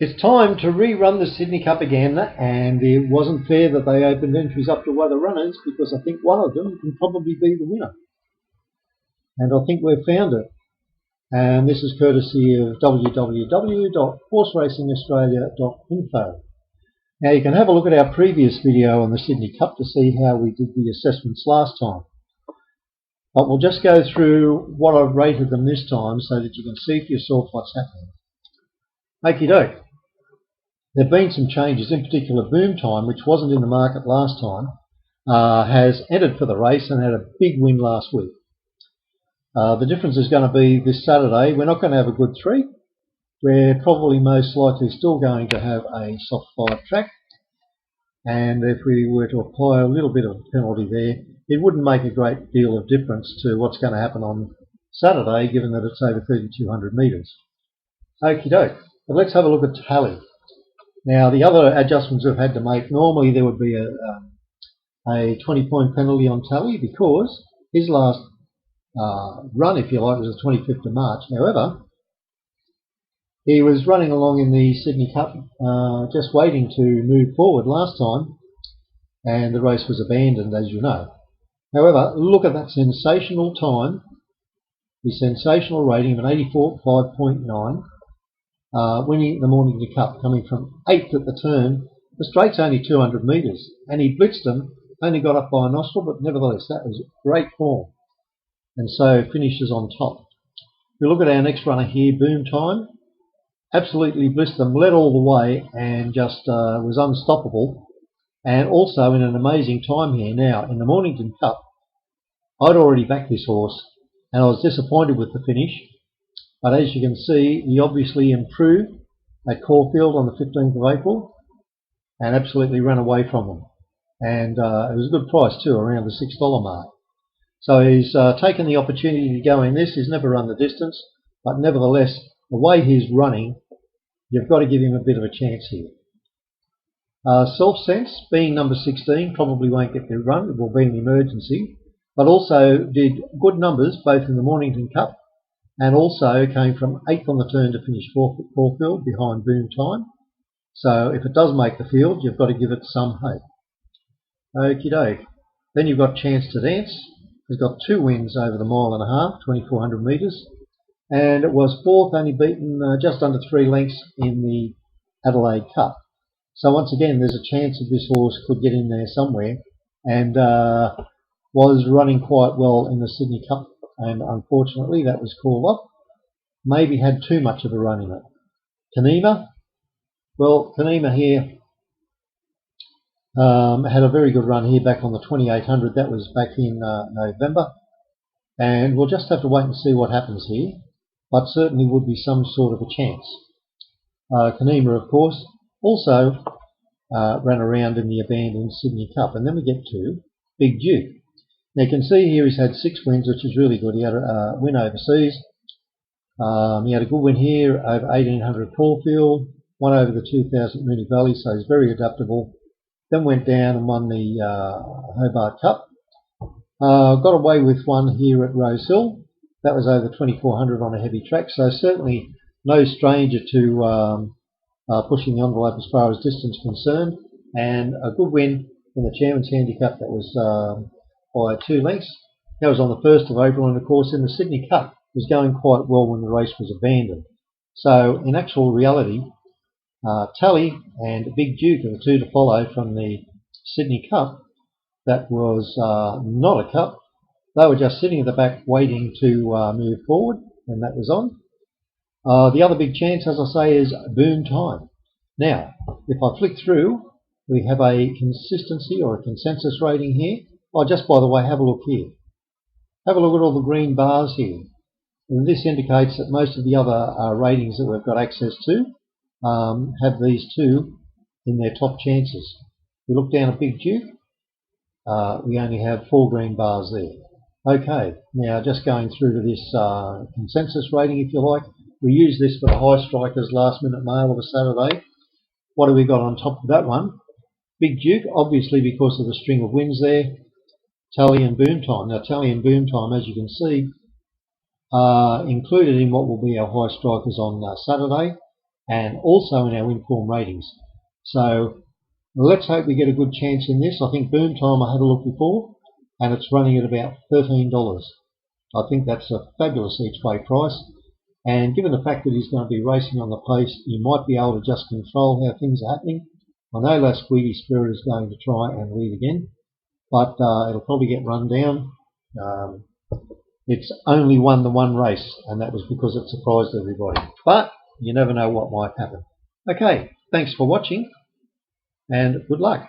It's time to rerun the Sydney Cup again, and it wasn't fair that they opened entries up to other runners, because I think one of them can probably be the winner. And I think we've found it. And this is courtesy of www.horseracingaustralia.info. Now you can have a look at our previous video on the Sydney Cup to see how we did the assessments last time. But we'll just go through what I've rated them this time so that you can see for yourself what's happening. Okie doke. There have been some changes, in particular Boom Time, which wasn't in the market last time, has entered for the race and had a big win last week. The difference is going to be this Saturday. We're not going to have a good 3. We're probably most likely still going to have a soft 5 track. And if we were to apply a little bit of a penalty there, it wouldn't make a great deal of difference to what's going to happen on Saturday, given that it's over 3,200 metres. Okie doke. But let's have a look at Tally. Now, the other adjustments we've had to make, normally there would be a 20-point penalty on Tally because his last run, if you like, was the 25th of March. However, he was running along in the Sydney Cup, just waiting to move forward last time, and the race was abandoned, as you know. However, look at that sensational time, the sensational rating of an 84.5.9. Winning the Mornington Cup, coming from 8th at the turn. The straight's only 200 metres, and he blitzed them, only got up by a nostril, but nevertheless that was great form, and so finishes on top. If we look at our next runner here, Boom Time, absolutely blitzed them, led all the way, and just was unstoppable, and also in an amazing time here. Now, in the Mornington Cup, I'd already backed this horse, and I was disappointed with the finish. But as you can see, he obviously improved at Caulfield on the 15th of April and absolutely ran away from them. And it was a good price too, around the $6 mark. So he's taken the opportunity to go in this. He's never run the distance, but nevertheless, the way he's running, you've got to give him a bit of a chance here. Self Sense, being number 16, probably won't get the run. It will be an emergency, but also did good numbers both in the Mornington Cup and also came from 8th on the turn to finish 4th at Caulfield behind Boom Time. So if it does make the field, you've got to give it some hope. Okie doke. Then you've got Chance to Dance. He's got 2 wins over the 1.5 miles, 2,400 metres. And it was 4th, only beaten just under 3 lengths in the Adelaide Cup. So once again, there's a chance that this horse could get in there somewhere, and was running quite well in the Sydney Cup. And unfortunately that was called off. Maybe had too much of a run in it. Kanema, well, Kanema here had a very good run here back on the 2,800. That was back in November, and we'll just have to wait and see what happens here, but certainly would be some sort of a chance. Kanema, of course, also ran around in the abandoned Sydney Cup. And then we get to Big Duke. Now you can see here he's had 6 wins, which is really good. He had a win overseas. He had a good win here over 1,800 Caulfield, one over the 2,000 Moonee Valley, so he's very adaptable. Then went down and won the Hobart Cup. Got away with one here at Rose Hill. That was over 2,400 on a heavy track, so certainly no stranger to pushing the envelope as far as distance concerned. And a good win in the Chairman's Handicap, that was by 2 lengths. That was on the 1st of April, and of course in the Sydney Cup was going quite well when the race was abandoned. So in actual reality, Tally and Big Duke are the 2 to follow from the Sydney Cup. That was not a cup. They were just sitting at the back waiting to move forward when that was on. The other big chance, as I say, is Boom Time. Now, if I flick through, we have a consistency or a consensus rating here. Oh, just by the way, have a look here. Have a look at all the green bars here. And this indicates that most of the other ratings that we've got access to have these 2 in their top chances. We look down at Big Duke, we only have 4 green bars there. Okay, now just going through to this consensus rating, if you like. We use this for the high strikers last minute mail of a Saturday. What have we got on top of that one? Big Duke, obviously because of the string of wins there. Tally and Boom Time. Now Tally and Boom Time, as you can see, included in what will be our high strikers on Saturday. and also in our inform ratings. So let's hope we get a good chance in this. I think Boom Time, I had a look before, and it's running at about $13. I think that's a fabulous each way price. And given the fact that he's going to be racing on the pace, you might be able to just control how things are happening. I know La Squeaky Spirit is going to try and lead again, but it'll probably get run down. It's only won the one race, and that was because it surprised everybody. But you never know what might happen. Okay, thanks for watching, and good luck.